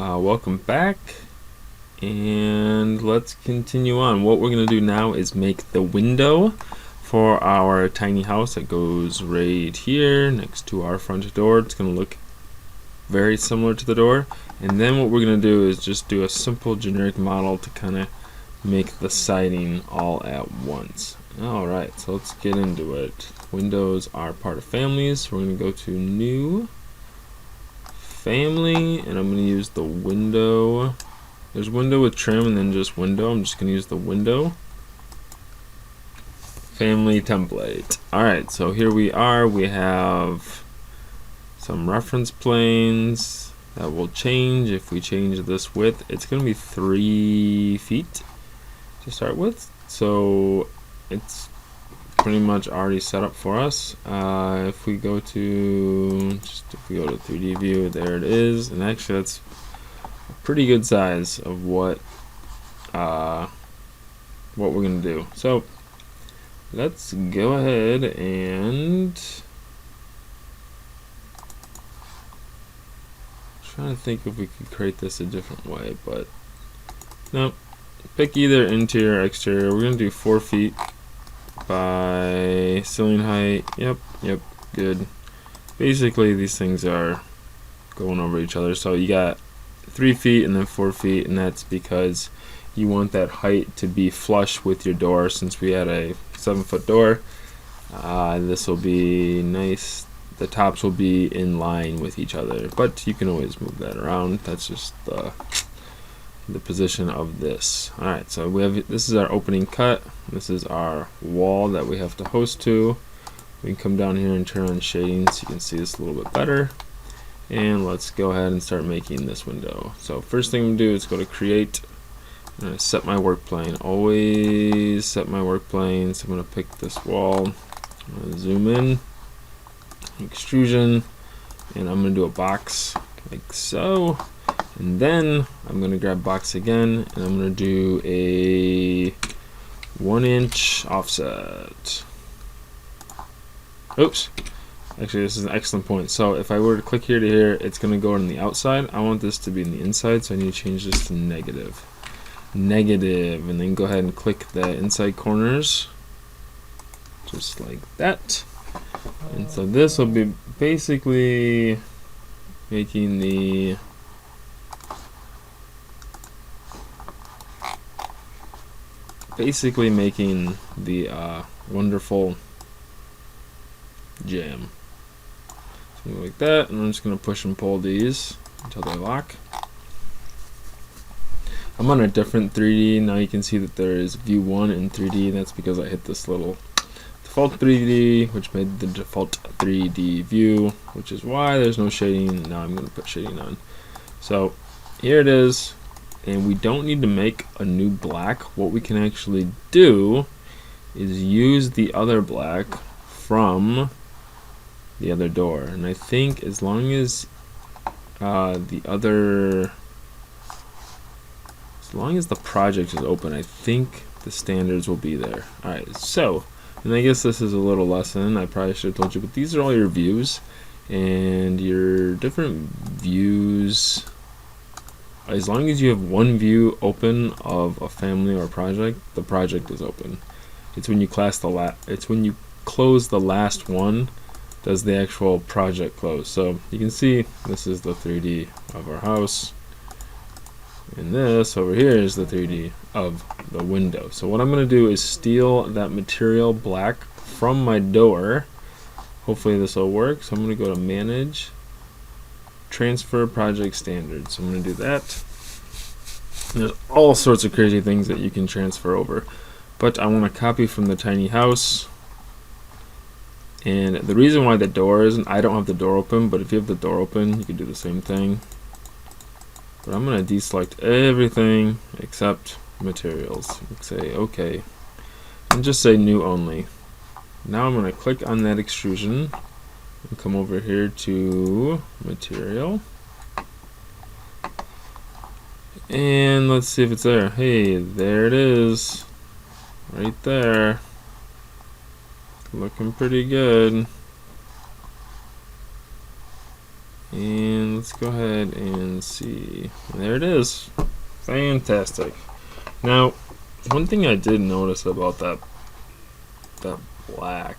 Welcome back, and let's continue on. What we're going to do now is make the window for our tiny house that goes right here next to our front door. It's going to look very similar to the door, and then what we're going to do is just do a simple generic model to kind of make the siding all at once. Alright, so let's get into it. Windows are part of families, so we're going to go to New, Family, and I'm going to use the window. There's window with trim and then just window. I'm just going to use the window. Family template. Alright, so here we are. We have some reference planes that will change if we change this width. It's going to be 3 feet to start with. So it's pretty much already set up for us. If we go to 3D view, there it is, and actually that's a pretty good size of what we're gonna do. So let's go ahead and trying to think if we could create this a different way, but no. Pick either interior or exterior. We're gonna do 4 feet by ceiling height. Yep, good. Basically these things are going over each other, so you got 3 feet and then 4 feet, and that's because you want that height to be flush with your door. Since we had a 7-foot door, this will be nice. The tops will be in line with each other, but you can always move that around. That's just the position of this. Alright, so we have, this is our opening cut. This is our wall that we have to host to. We can come down here and turn on shading so you can see this a little bit better. And let's go ahead and start making this window. So first thing I'm going to do is go to create. I'm going to set my work plane. Always set my work plane. So I'm going to pick this wall. I'm going to zoom in. Extrusion. And I'm going to do a box like so. And then I'm going to grab box again, and I'm going to do a 1-inch offset. Oops. Actually, this is an excellent point. So if I were to click here to here, it's going to go on the outside. I want this to be on the inside, so I need to change this to negative. Negative, and then go ahead and click the inside corners, just like that. And so this will be basically making the wonderful jam. Something like that, and I'm just going to push and pull these until they lock. I'm on a different 3D. Now you can see that there is view 1 in 3D. That's because I hit this little default 3D, which made the default 3D view, which is why there's no shading. Now I'm going to put shading on. So here it is. And we don't need to make a new black. What we can actually do is use the other black from the other door. And I think as long as the project is open, I think the standards will be there. Alright, so, and I guess this is a little lesson. I probably should have told you, but these are all your views. And your different views, as long as you have one view open of a family or a project, the project is open. It's when you close the last one does the actual project close. So you can see this is the 3D of our house, and this over here is the 3D of the window. So what I'm going to do is steal that material black from my door. Hopefully this will work. So I'm going to go to Manage, Transfer Project Standards. So I'm going to do that. There's all sorts of crazy things that you can transfer over, but I want to copy from the tiny house. And the reason why the door isn't, I don't have the door open, but if you have the door open, you can do the same thing. But I'm going to deselect everything except materials. Say OK, and just say new only. Now I'm going to click on that extrusion and come over here to material. And let's see if it's there. Hey, there it is. Right there. Looking pretty good. And let's let's go ahead and see. There it is. Fantastic. Now, one thing I did notice about that black,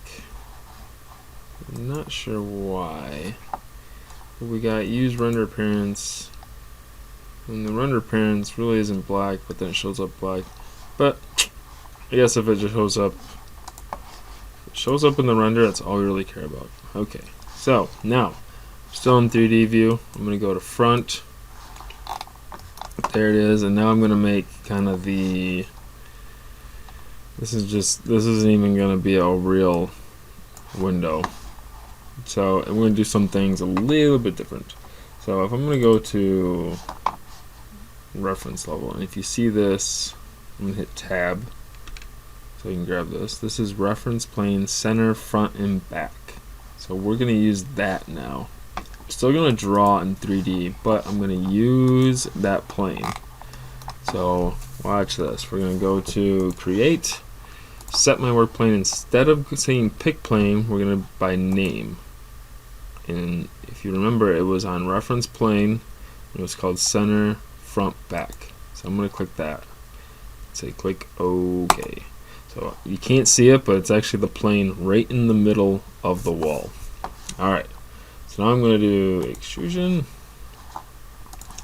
I'm not sure why. We got use render appearance, and the render appearance really isn't black, but then it shows up black. But I guess if it just shows up in the render, that's all we really care about. Okay, so now still in 3D view. I'm gonna go to front. There it is, and now I'm gonna make kind of the. This isn't even gonna be a real window. So I'm going to do some things a little bit different. So if I'm going to go to reference level, and if you see this, I'm going to hit tab so you can grab this. This is reference plane center, front, and back. So we're going to use that now. I'm still going to draw in 3D, but I'm going to use that plane. So watch this. We're going to go to create, set my work plane. Instead of saying pick plane, we're going to by name. And if you remember, it was on reference plane. It was called center, front, back. So I'm going to click that. Say click OK. So you can't see it, but it's actually the plane right in the middle of the wall. Alright. So now I'm going to do extrusion.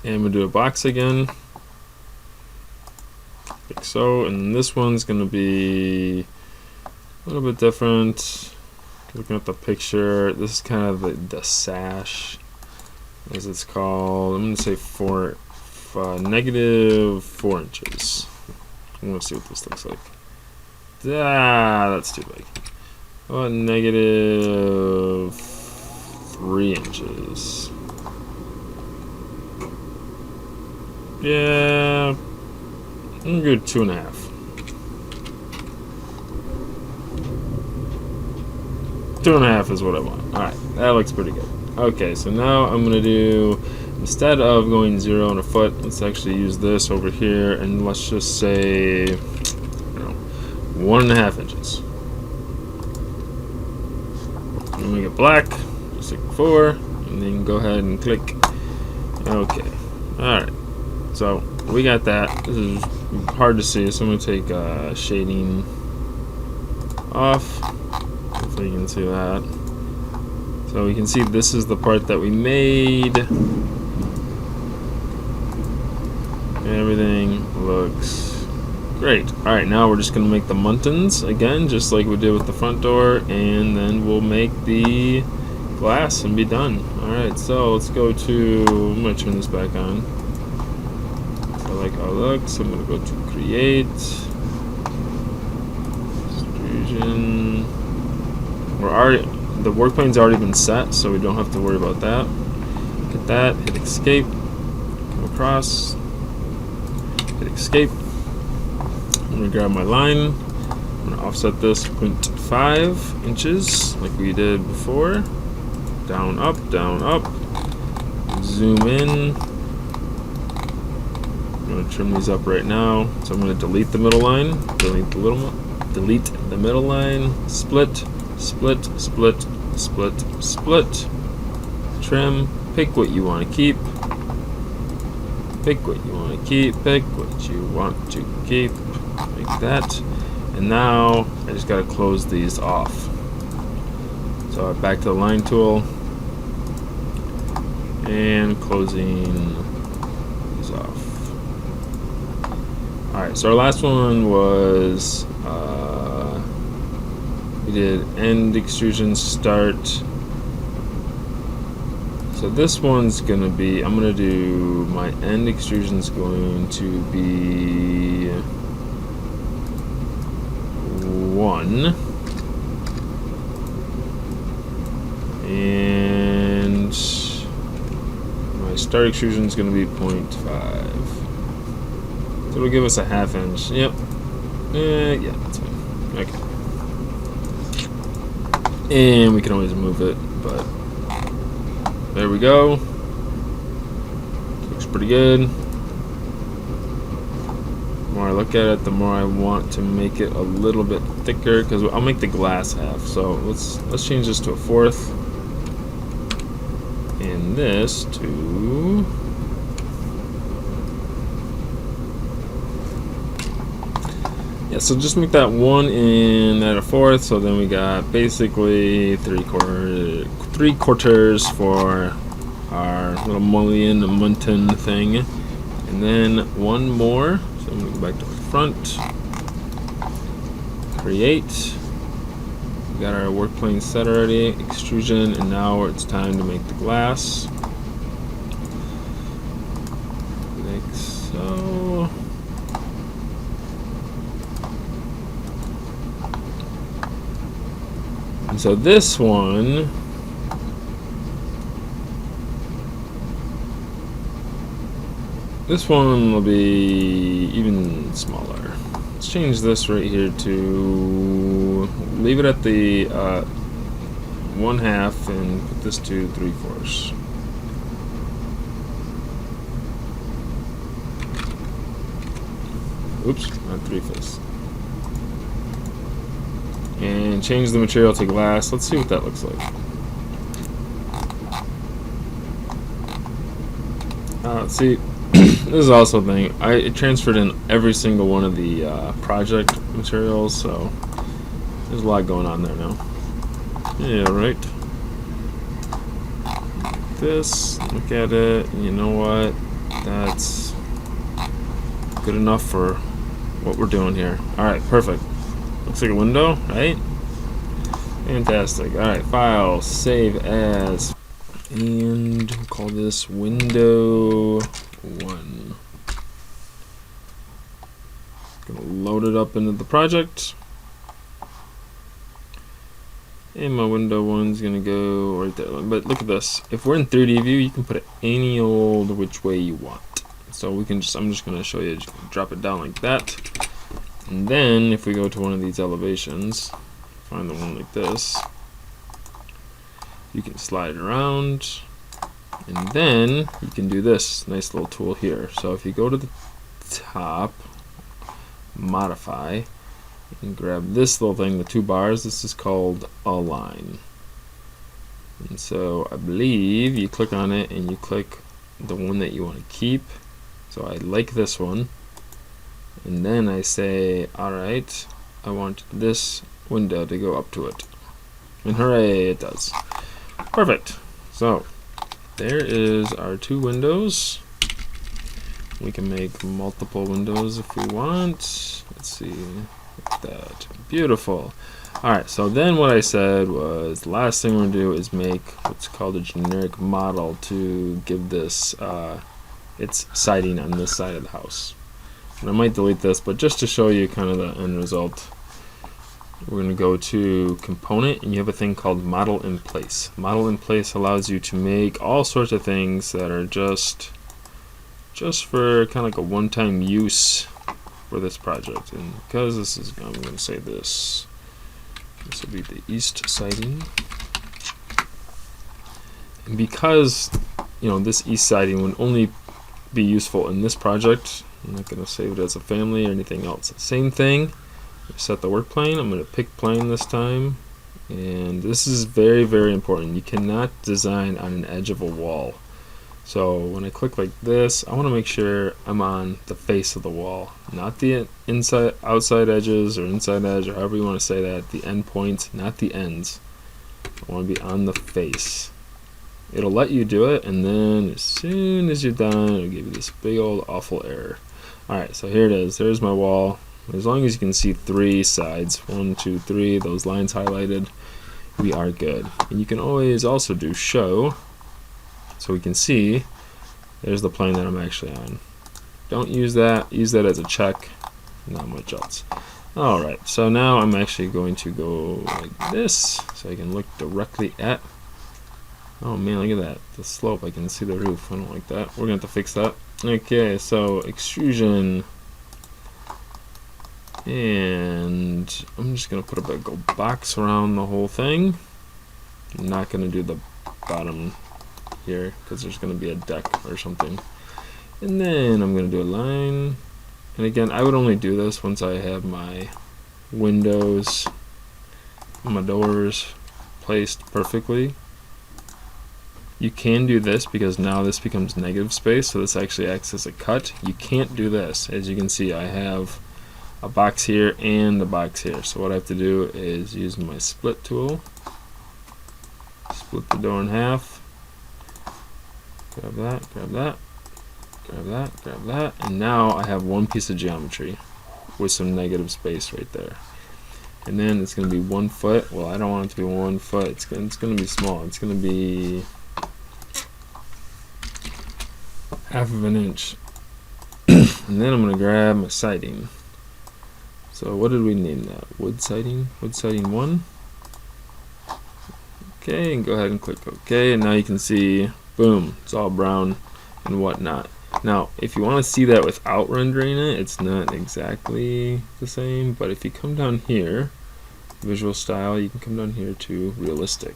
And I'm going to do a box again. Like so. And this one's going to be a little bit different. Looking at the picture, this is kind of the sash, as it's called. I'm going to say negative 4 inches. I'm going to see what this looks like. That's too big. How about negative 3 inches? Yeah, I'm good 2.5. 2.5 is what I want. Alright, that looks pretty good. Okay, so now I'm going to do, instead of going 0 and a foot, let's actually use this over here, and let's just say, 1.5 inches. I'm going to get black, just like before, and then go ahead and click. Okay, alright, so we got that. This is hard to see, so I'm going to take shading off. Hopefully you can see that. So we can see this is the part that we made. Everything looks great. Alright, now we're just going to make the muntins again, just like we did with the front door, and then we'll make the glass and be done. Alright, so let's go to, I'm going to turn this back on. I like how it looks. I'm going to go to create, extrusion. The work plane's already been set, so we don't have to worry about that. Hit that, hit escape, go across, hit escape. I'm going to grab my line. I'm going to offset this 0.5 inches like we did before. Down, up, zoom in. I'm going to trim these up right now. So I'm going to delete the middle line, delete the middle line, split, trim, pick what you want to keep, like that. And now I just got to close these off. So back to the line tool and closing these off. Alright, so our last one was we did end extrusion start. So this one's gonna be, I'm gonna do, my end extrusion's going to be 1, and my start extrusion's gonna be 0.5. So it'll give us a 1/2 inch. Yep. Yeah, that's fine. Okay. And we can always move it, but there we go. Looks pretty good. The more I look at it, the more I want to make it a little bit thicker, because I'll make the glass half. So let's change this to a 1/4. and this to yeah, so just make that 1 and add a 4th, so then we got basically 3/4 for our little mullion muntin thing, and then 1 more. So I'm gonna go back to the front, create. We got our work plane set already, extrusion, and now it's time to make the glass. Like so. And so this one, will be even smaller. Let's change this right here to, leave it at the 1/2 and put this to 3/4. Oops, not 3/5. And change the material to glass. Let's see what that looks like. See, this is also a thing. I transferred in every single one of the project materials, so there's a lot going on there now. Yeah, right. This, look at it, and you know what? That's good enough for what we're doing here. Alright, perfect. Looks like a window, right? Fantastic. Alright, file, save as, and we'll call this window 1. Gonna load it up into the project. And my window 1's gonna go right there. But look at this. If we're in 3D view, you can put it any old which way you want. So we can just, I'm just gonna show you, drop it down like that. And then if we go to one of these elevations, find the one like this, you can slide it around, and then you can do this nice little tool here. So if you go to the top, modify, and grab this little thing, the 2 bars, this is called align. And so I believe you click on it and you click the one that you want to keep. So I like this one. And then I say, alright, I want this window to go up to it. And hooray, it does. Perfect. So, there is our 2 windows. We can make multiple windows if we want. Let's see, like that. Beautiful. Alright, so then what I said was, the last thing we're going to do is make what's called a generic model to give this its siding on this side of the house. And I might delete this, but just to show you kind of the end result, we're going to go to component, and you have a thing called model in place. Model in place allows you to make all sorts of things that are just for kind of like a one-time use for this project. And because this is, I'm going to say this will be the east siding. And because, you know, this east siding would only be useful in this project, I'm not going to save it as a family or anything else. Same thing, set the work plane. I'm going to pick plane this time, and this is very, very important. You cannot design on an edge of a wall. So when I click like this, I want to make sure I'm on the face of the wall, not the inside, outside edges or inside edge, or however you want to say that, the end points, not the ends. I want to be on the face. It'll let you do it, and then as soon as you're done, it'll give you this big old awful error. Alright, so here it is. There's my wall. As long as you can see 3 sides, 1, 2, 3, those lines highlighted, we are good. And you can always also do show, so we can see there's the plane that I'm actually on. Don't use that. Use that as a check. Not much else. Alright, so now I'm actually going to go like this, so I can look directly at. Oh man, look at that. The slope, I can see the roof. I don't like that. We're going to have to fix that. Okay, so extrusion. And I'm just going to put a big old box around the whole thing. I'm not going to do the bottom here because there's going to be a deck or something. And then I'm going to do a line. And again, I would only do this once I have my windows, my doors placed perfectly. You can do this because now this becomes negative space, so this actually acts as a cut. You can't do this. As you can see, I have a box here and a box here. So what I have to do is use my split tool, split the door in half, grab that, grab that, grab that, grab that, and now I have one piece of geometry with some negative space right there. And then it's going to be 1 foot. Well, I don't want it to be 1 foot. It's going to be small. It's going to be 1/2 inch. And then I'm going to grab my siding. So what did we name that? Wood siding? Wood siding 1. Okay, and go ahead and click OK. And now you can see, boom, it's all brown and whatnot. Now, if you want to see that without rendering it, it's not exactly the same. But if you come down here, visual style, you can come down here to realistic.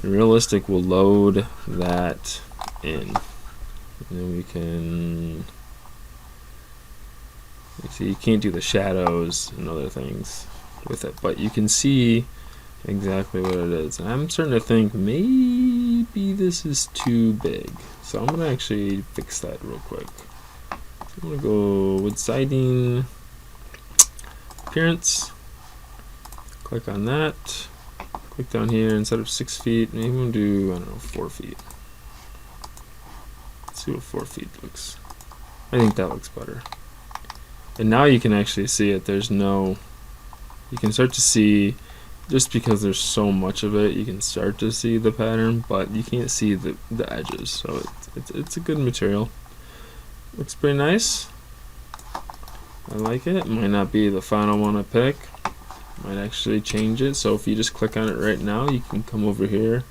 And realistic will load that in. And then we can, you see, you can't do the shadows and other things with it, but you can see exactly what it is. And I'm starting to think maybe this is too big, so I'm gonna actually fix that real quick. So I'm gonna go with siding, appearance, click on that, click down here, instead of 6 feet, maybe we'll do, I don't know, 4 feet. See what 4 feet looks. I think that looks better. And now you can actually see it. There's no, you can start to see, just because there's so much of it, you can start to see the pattern, but you can't see the edges. So it's a good material. Looks pretty nice. I like it. It might not be the final one I pick. Might actually change it. So if you just click on it right now, you can come over here and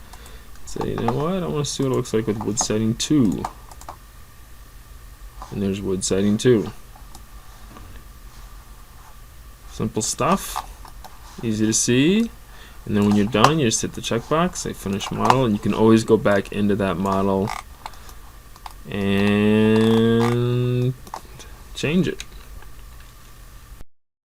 say, you know what, I want to see what it looks like with wood siding 2. And there's wood siding 2. Simple stuff, easy to see. And then when you're done, you just hit the checkbox, say finish model, and you can always go back into that model and change it.